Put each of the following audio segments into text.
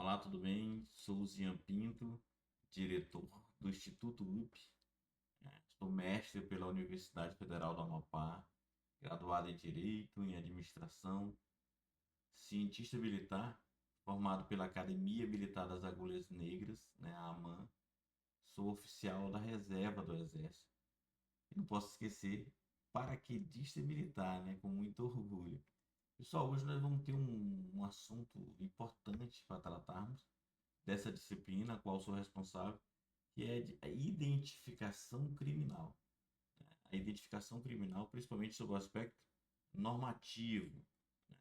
Olá, tudo bem? Sou o Zian Pinto, diretor do Instituto UP. Sou mestre pela Universidade Federal do Amapá, graduado em Direito, em Administração, cientista militar, formado pela Academia Militar das Agulhas Negras, né, a AMAN. Sou oficial da reserva do Exército. E não posso esquecer, paraquedista militar, né, com muito orgulho. Pessoal, hoje nós vamos ter um assunto importante para tratarmos dessa disciplina, a qual sou responsável, que é a identificação criminal. A identificação criminal, principalmente sob o aspecto normativo, né?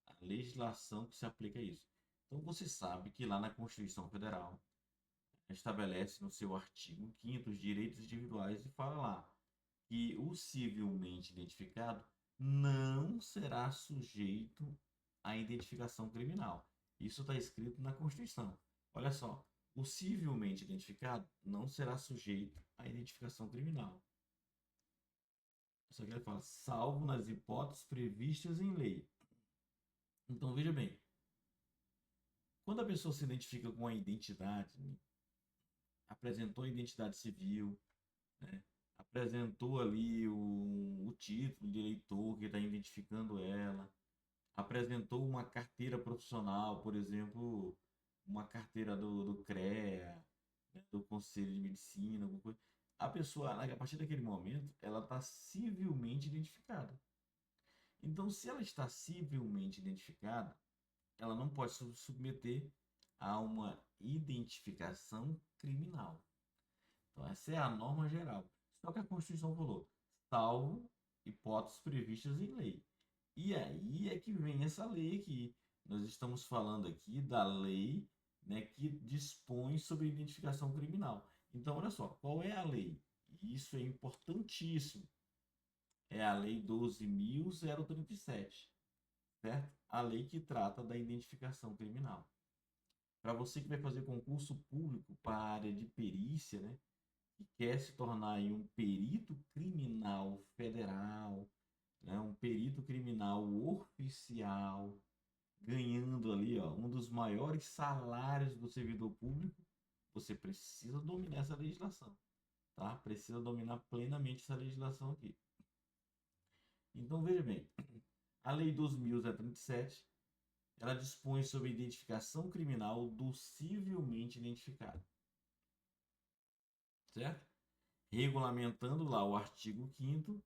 A legislação que se aplica a isso. Então você sabe que lá na Constituição Federal estabelece no seu artigo 5º os direitos individuais e fala lá que o civilmente identificado não será sujeito à identificação criminal. Isso está escrito na Constituição. Olha só, o civilmente identificado não será sujeito à identificação criminal. Isso aqui ele fala, salvo nas hipóteses previstas em lei. Então veja bem, quando a pessoa se identifica com a identidade, né, apresentou a identidade civil, né, apresentou ali o título de eleitor que está identificando ela, apresentou uma carteira profissional, por exemplo, uma carteira do CREA, né, do Conselho de Medicina, alguma coisa. A pessoa, a partir daquele momento, ela está civilmente identificada. Então, se ela está civilmente identificada, ela não pode se submeter a uma identificação criminal. Então, essa é a norma geral. Só que a Constituição falou, salvo hipóteses previstas em lei. E aí é que vem essa lei aqui. Nós estamos falando aqui da lei, né, que dispõe sobre identificação criminal. Então, olha só, qual é a lei? Isso é importantíssimo. É a Lei 12.037, certo? A lei que trata da identificação criminal. Para você que vai fazer concurso público para a área de perícia, né, que quer se tornar aí um perito criminal federal, né, um perito criminal oficial, ganhando ali ó, um dos maiores salários do servidor público, você precisa dominar essa legislação, tá? Precisa dominar plenamente essa legislação aqui. Então veja bem, a Lei 12.037, ela dispõe sobre a identificação criminal do civilmente identificado, certo? Regulamentando lá o artigo 5º,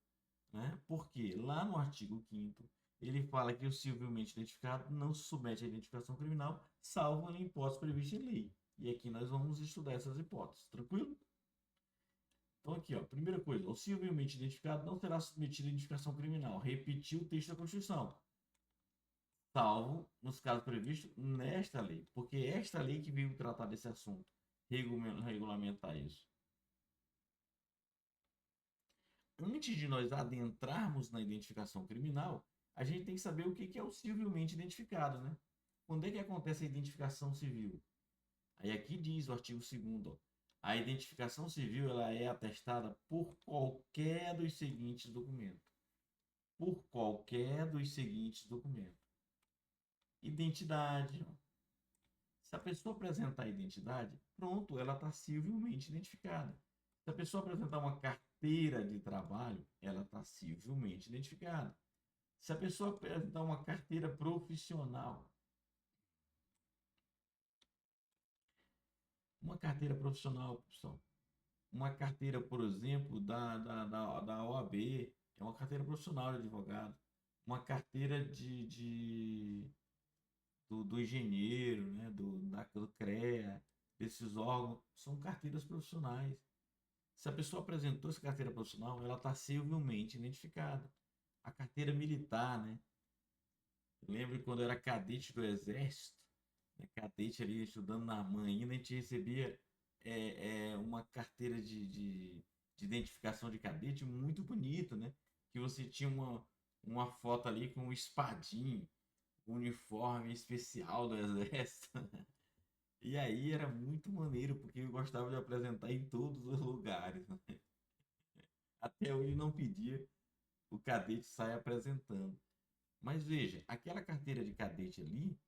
né? Porque lá no artigo 5º ele fala que o civilmente identificado não se submete à identificação criminal, salvo em hipótese prevista em lei. E aqui nós vamos estudar essas hipóteses, tranquilo? Então aqui, ó, primeira coisa, o civilmente identificado não será submetido à identificação criminal. Repetir o texto da Constituição, salvo nos casos previstos nesta lei, porque é esta lei que veio tratar desse assunto, regulamentar isso. Antes de nós adentrarmos na identificação criminal, a gente tem que saber o que é o civilmente identificado, né? Quando é que acontece a identificação civil? Aí aqui diz o artigo 2º, ó, a identificação civil ela é atestada por qualquer dos seguintes documentos. Por qualquer dos seguintes documentos. Identidade. Ó. Se a pessoa apresentar a identidade, pronto, ela está civilmente identificada. Se a pessoa apresentar uma carteira de trabalho, ela está civilmente identificada. Se a pessoa apresentar uma carteira profissional, uma carteira profissional, pessoal, uma carteira, por exemplo, da OAB, é uma carteira profissional de advogado, uma carteira do engenheiro, né, do CREA, desses órgãos, são carteiras profissionais. Se a pessoa apresentou essa carteira profissional, ela está civilmente identificada. A carteira militar, né? Eu lembro quando eu era cadete do Exército, né, cadete ali estudando na AMAN ainda, a gente recebia uma carteira de identificação de cadete muito bonita, né? Que você tinha uma foto ali com um espadinho, um uniforme especial do Exército. E aí era muito maneiro, porque eu gostava de apresentar em todos os lugares, né? Até hoje não pedia, o cadete sai apresentando. Mas veja, aquela carteira de cadete ali,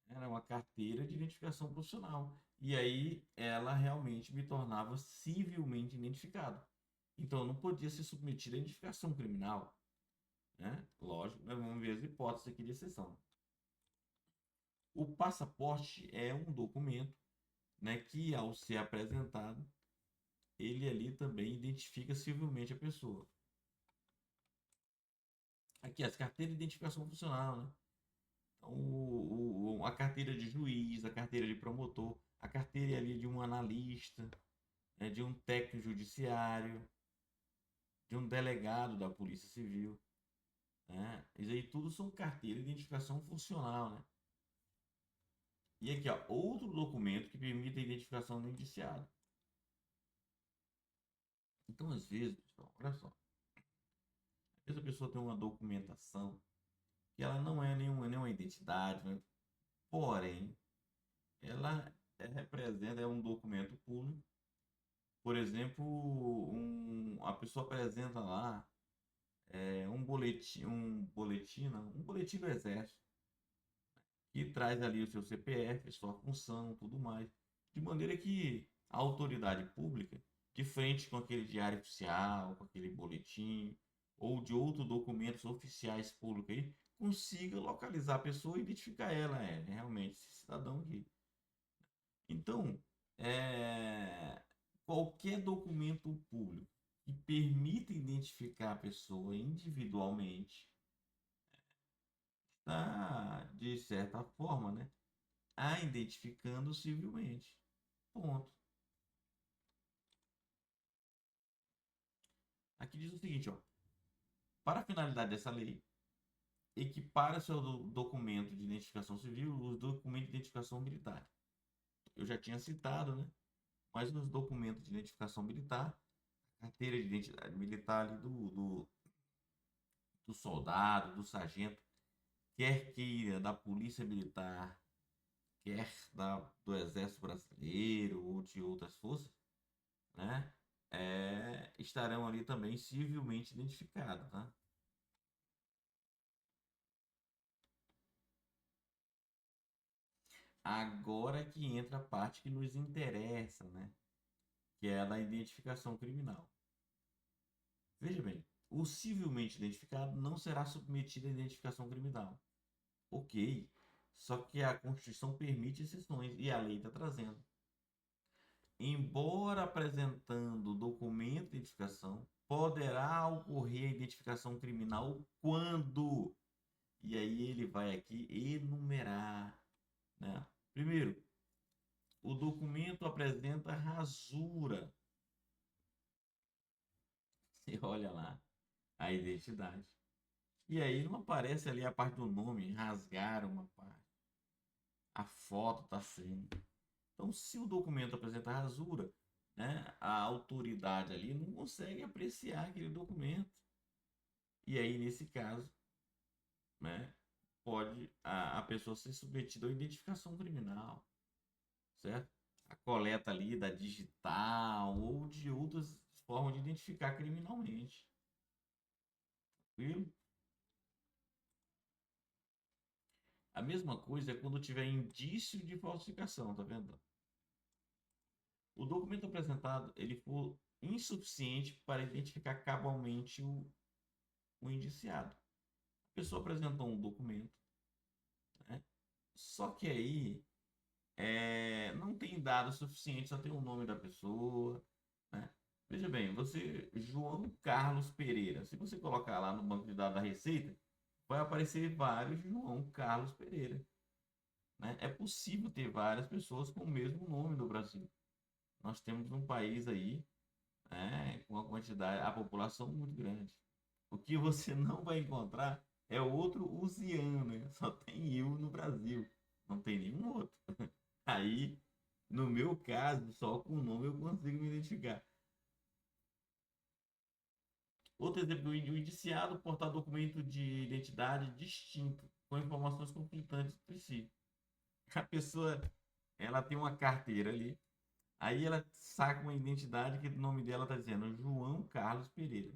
Era uma carteira de identificação profissional. E aí ela realmente me tornava civilmente identificado. Então eu não podia ser submetido à identificação criminal, né? Lógico, nós vamos ver as hipóteses aqui de exceção. O passaporte é um documento, né, que ao ser apresentado, ele ali também identifica civilmente a pessoa. Aqui, as carteiras de identificação funcional, né? Então, a carteira de juiz, a carteira de promotor, a carteira ali de um analista, né, de um técnico judiciário, de um delegado da Polícia Civil, né? Isso aí tudo são carteiras de identificação funcional, né? E aqui, ó, outro documento que permite a identificação do indiciado. Então, às vezes, pessoal, olha só, às vezes a pessoa tem uma documentação que ela não é nenhuma identidade, né? Porém, ela representa, é um documento público. Por exemplo, a pessoa apresenta lá um boletim do Exército, que traz ali o seu CPF, sua função, tudo mais, de maneira que a autoridade pública, de frente com aquele diário oficial, com aquele boletim, ou de outros documentos oficiais públicos aí, consiga localizar a pessoa e identificar ela, realmente esse cidadão aqui. Então, é, qualquer documento público que permita identificar a pessoa individualmente está, de certa forma, né, a identificando civilmente. Ponto. Aqui diz o seguinte, ó. Para a finalidade dessa lei, equipara seu documento de identificação civil os documentos de identificação militar. Eu já tinha citado, né? Mas nos documentos de identificação militar, carteira de identidade militar ali do soldado, do sargento, quer queira da Polícia Militar, quer do Exército Brasileiro ou de outras forças, né? Estarão ali também civilmente identificados, tá? Agora que entra a parte que nos interessa, né? Que é a da identificação criminal. Veja bem, o civilmente identificado não será submetido à identificação criminal. Ok, só que a Constituição permite exceções e a lei está trazendo. Embora apresentando documento de identificação, poderá ocorrer a identificação criminal quando? E aí ele vai aqui enumerar, né? Primeiro, o documento apresenta rasura. Você olha lá a identidade. E aí não aparece ali a parte do nome, rasgaram uma parte. A foto está sem. Então, se o documento apresenta rasura, né, a autoridade ali não consegue apreciar aquele documento. E aí, nesse caso, né, pode a pessoa ser submetida à identificação criminal, certo? A coleta ali da digital ou de outras formas de identificar criminalmente. Tranquilo? A mesma coisa é quando tiver indício de falsificação, tá vendo? O documento apresentado ele for insuficiente para identificar cabalmente o indiciado. A pessoa apresentou um documento, né? Só que aí não tem dados suficientes, só tem o nome da pessoa, né? Veja bem, você, João Carlos Pereira, se você colocar lá no banco de dados da Receita, vai aparecer vários João Carlos Pereira, né? É possível ter várias pessoas com o mesmo nome no Brasil. Nós temos um país aí, né, com uma quantidade, a população muito grande. O que você não vai encontrar é outro Uziano, né? Só tem eu no Brasil, não tem nenhum outro. Aí, no meu caso, só com o nome eu consigo me identificar. Outro exemplo, o indiciado portar documento de identidade distinto, com informações conflitantes entre si. A pessoa, ela tem uma carteira ali, aí ela saca uma identidade que o nome dela está dizendo João Carlos Pereira.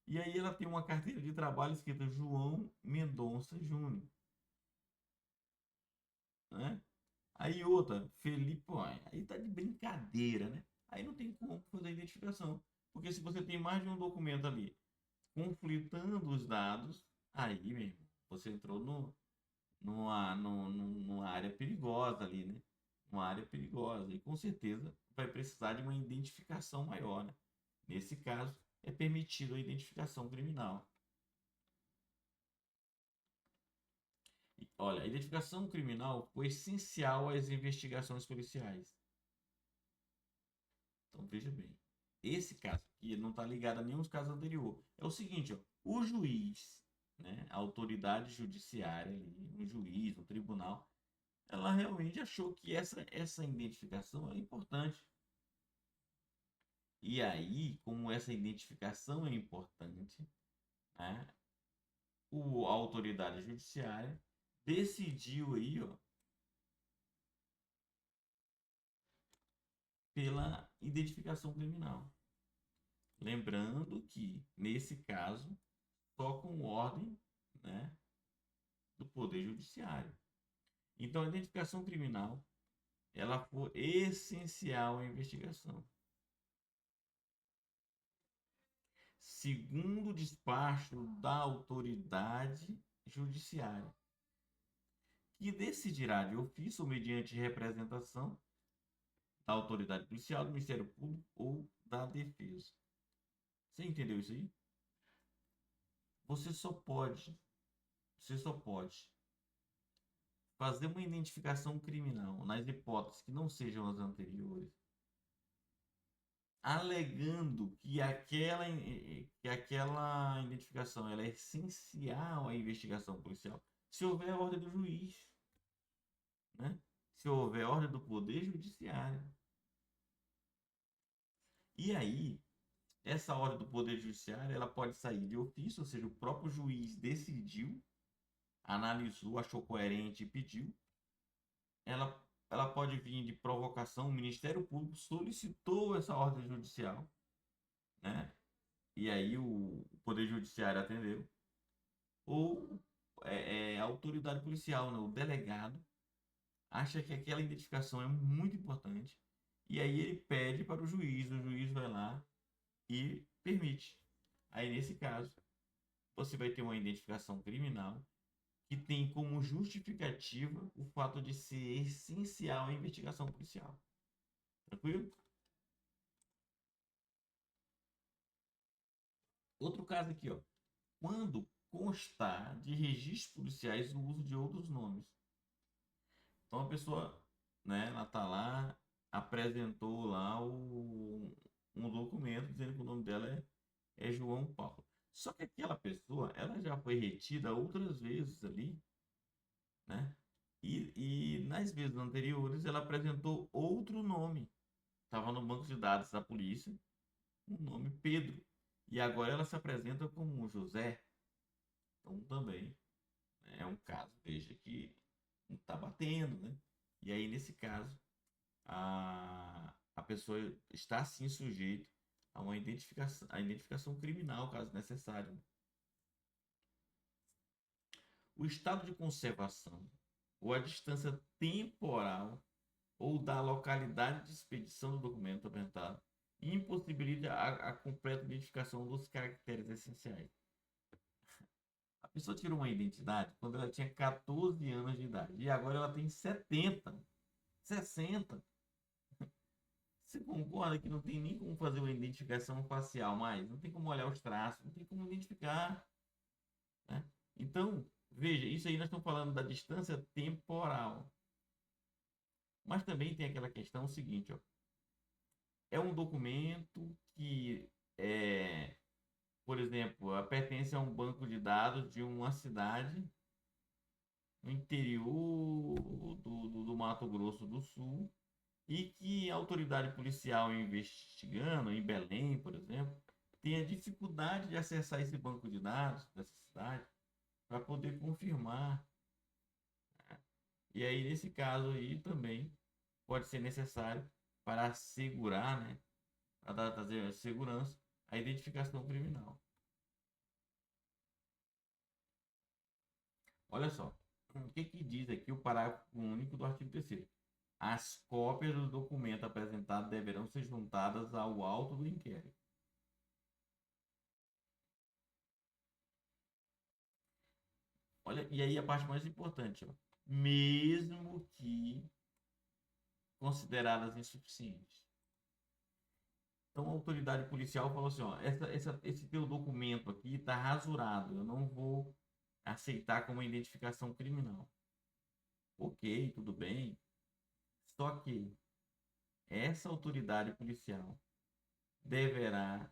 E aí ela tem uma carteira de trabalho escrita João Mendonça Júnior, né? Aí outra, Felipe, pô, aí tá de brincadeira, né? Aí não tem como fazer a identificação. Porque se você tem mais de um documento ali conflitando os dados, aí, meu irmão, você entrou numa área perigosa ali, né? Uma área perigosa. E com certeza vai precisar de uma identificação maior, né? Nesse caso, é permitido a identificação criminal. Olha, a identificação criminal foi essencial às investigações policiais. Então veja bem, esse caso aqui não está ligado a nenhum dos casos anteriores. É o seguinte, ó, o juiz, né, a autoridade judiciária, um juiz, um tribunal, ela realmente achou que essa identificação é importante. E aí, como essa identificação é importante, né, a autoridade judiciária decidiu aí, ó, pela identificação criminal. Lembrando que, nesse caso, só com ordem, né, do Poder Judiciário. Então, a identificação criminal ela foi essencial à investigação. Segundo o despacho da autoridade judiciária, que decidirá de ofício ou mediante representação da autoridade policial, do Ministério Público ou da Defesa. Você entendeu isso aí? Você só pode, você só pode fazer uma identificação criminal nas hipóteses que não sejam as anteriores, alegando que aquela identificação ela é essencial à investigação policial, se houver ordem do juiz, né? Se houver ordem do Poder Judiciário. E aí, essa ordem do Poder Judiciário ela pode sair de ofício, ou seja, o próprio juiz decidiu, analisou, achou coerente e pediu. Ela pode vir de provocação, o Ministério Público solicitou essa ordem judicial, né? E aí o Poder Judiciário atendeu. Ou a autoridade policial, né? O delegado, acha que aquela identificação é muito importante. E aí ele pede para o juiz vai lá e permite. Aí nesse caso, você vai ter uma identificação criminal que tem como justificativa o fato de ser essencial à investigação policial. Tranquilo? Outro caso aqui, ó. Quando constar de registros policiais o uso de outros nomes. Então a pessoa, né, ela tá lá, apresentou lá um documento dizendo que o nome dela é João Paulo. Só que aquela pessoa, ela já foi retida outras vezes ali, né? E nas vezes anteriores ela apresentou outro nome. Estava no banco de dados da polícia, o nome Pedro. E agora ela se apresenta como José. Então também, né, é um caso, veja, que não está batendo, né? E aí, nesse caso, a pessoa está sim sujeita a identificação criminal, caso necessário. O estado de conservação ou a distância temporal ou da localidade de expedição do documento apresentado impossibilita a completa identificação dos caracteres essenciais. A pessoa tirou uma identidade quando ela tinha 14 anos de idade e agora ela tem 70, 60. Você concorda que não tem nem como fazer uma identificação facial mais? Não tem como olhar os traços, não tem como identificar, né? Então, veja, isso aí nós estamos falando da distância temporal. Mas também tem aquela questão seguinte, ó. É um documento que, por exemplo, pertence a um banco de dados de uma cidade no interior do Mato Grosso do Sul e que a autoridade policial investigando, em Belém, por exemplo, tenha dificuldade de acessar esse banco de dados dessa cidade para poder confirmar. E aí, nesse caso aí, também pode ser necessário para assegurar, né, para trazer segurança, a identificação criminal. Olha só, o que diz aqui o parágrafo único do artigo 3º? As cópias do documento apresentado deverão ser juntadas ao auto do inquérito. Olha, e aí a parte mais importante, ó. Mesmo que consideradas insuficientes. Então a autoridade policial falou assim, ó, esse teu documento aqui está rasurado, eu não vou aceitar como identificação criminal. Ok, tudo bem. Só que essa autoridade policial deverá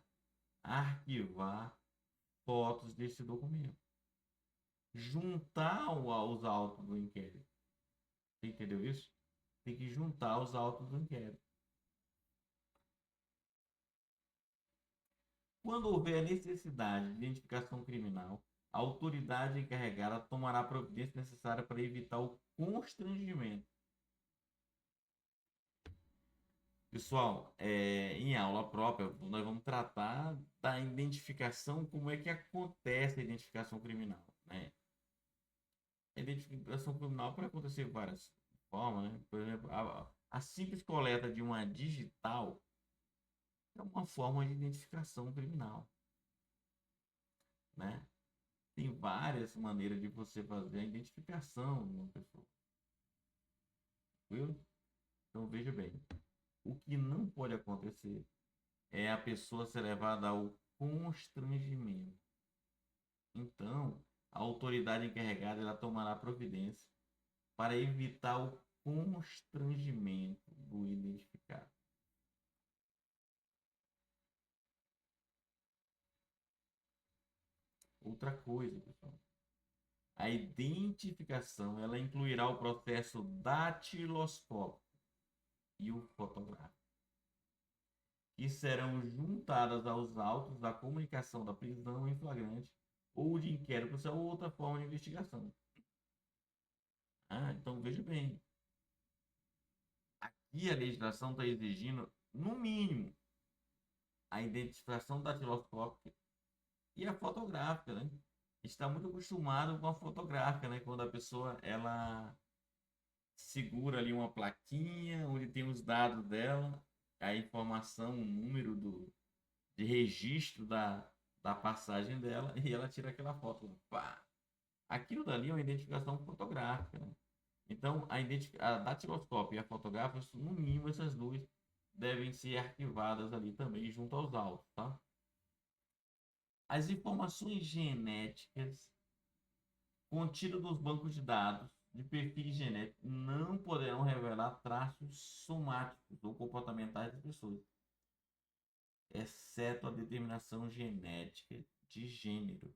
arquivar fotos desse documento, juntar aos autos do inquérito. Você entendeu isso? Tem que juntar os autos do inquérito. Quando houver necessidade de identificação criminal, a autoridade encarregada tomará a providência necessária para evitar o constrangimento. Pessoal, em aula própria, nós vamos tratar da identificação, como é que acontece a identificação criminal, né? A identificação criminal pode acontecer de várias formas, né? Por exemplo, a simples coleta de uma digital é uma forma de identificação criminal, né? Tem várias maneiras de você fazer a identificação de uma pessoa, viu? Então veja bem, o que não pode acontecer é a pessoa ser levada ao constrangimento. Então, a autoridade encarregada ela tomará providência para evitar o constrangimento do identificado. Outra coisa, pessoal, a identificação ela incluirá o processo datiloscópico e o fotográfico, que serão juntadas aos autos da comunicação da prisão em flagrante ou de inquérito ou outra forma de investigação. Então veja bem, aqui a legislação está exigindo, no mínimo, a identificação datiloscópica e a fotográfica, né? Está muito acostumado com a fotográfica, né? Quando a pessoa ela segura ali uma plaquinha onde tem os dados dela, a informação, o número de registro da passagem dela e ela tira aquela foto. Pá! Aquilo dali é uma identificação fotográfica, né? Então, a datiloscópio e a fotográfica, no mínimo, essas duas devem ser arquivadas ali também junto aos autos, tá? As informações genéticas contidas nos bancos de dados de perfis genéticos não poderão revelar traços somáticos ou comportamentais das pessoas, exceto a determinação genética de gênero.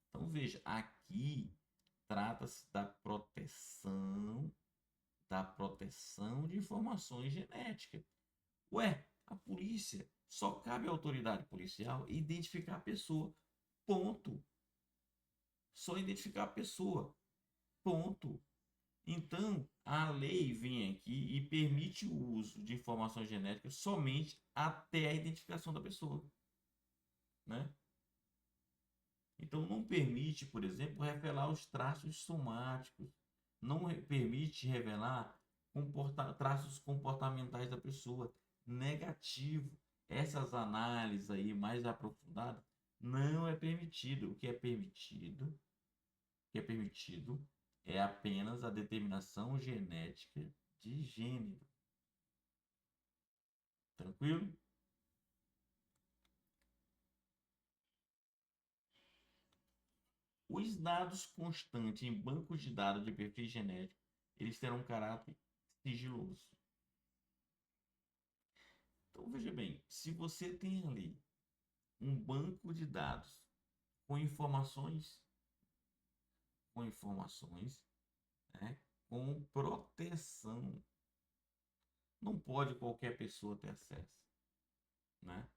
Então, veja, aqui trata-se da proteção de informações genéticas. Ué, a polícia só cabe à autoridade policial identificar a pessoa. Ponto. Só identificar a pessoa. Ponto. Então, a lei vem aqui e permite o uso de informações genéticas somente até a identificação da pessoa, né? Então, não permite, por exemplo, revelar os traços somáticos, não permite revelar traços comportamentais da pessoa, negativo. Essas análises aí mais aprofundadas não é permitido. O que é permitido é apenas a determinação genética de gênero. Tranquilo? Os dados constantes em bancos de dados de perfil genético, eles terão um caráter sigiloso. Então veja bem, se você tem ali um banco de dados com informações, com informações, né, com proteção, não pode qualquer pessoa ter acesso, né?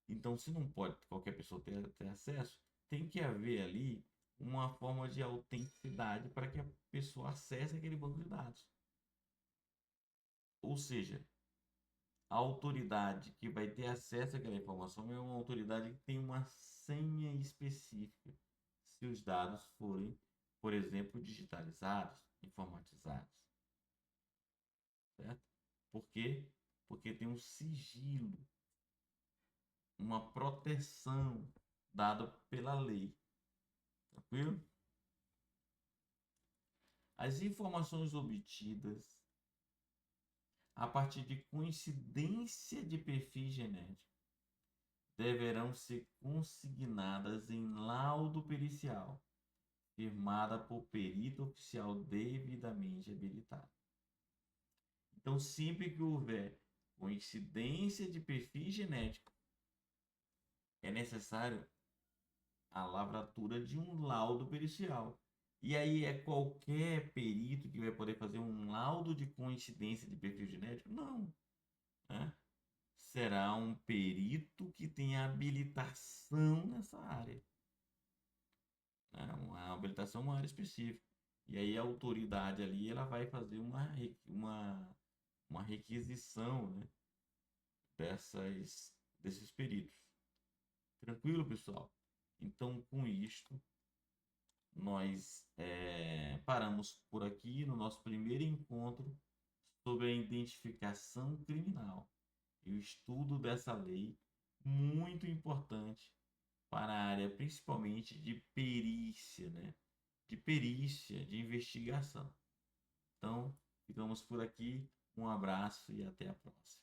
Então, se não pode qualquer pessoa ter acesso, tem que haver ali uma forma de autenticidade para que a pessoa acesse aquele banco de dados. Ou seja, a autoridade que vai ter acesso àquela informação é uma autoridade que tem uma senha específica, se os dados forem, por exemplo, digitalizados, informatizados. Certo? Por quê? Porque tem um sigilo, uma proteção dada pela lei. Tranquilo? As informações obtidas a partir de coincidência de perfil genético deverão ser consignadas em laudo pericial, firmada por perito oficial devidamente habilitado. Então, sempre que houver coincidência de perfil genético, é necessário a lavratura de um laudo pericial. E aí é qualquer perito que vai poder fazer um laudo de coincidência de perfil genético? Não, né? Será um perito que tem habilitação nessa área, né? Uma habilitação, uma área específica. E aí a autoridade ali ela vai fazer uma requisição, né, desses peritos. Tranquilo, pessoal? Então, com isto, nós paramos por aqui no nosso primeiro encontro sobre a identificação criminal e o estudo dessa lei muito importante para a área principalmente de perícia, né? De perícia, de investigação. Então, ficamos por aqui. Um abraço e até a próxima.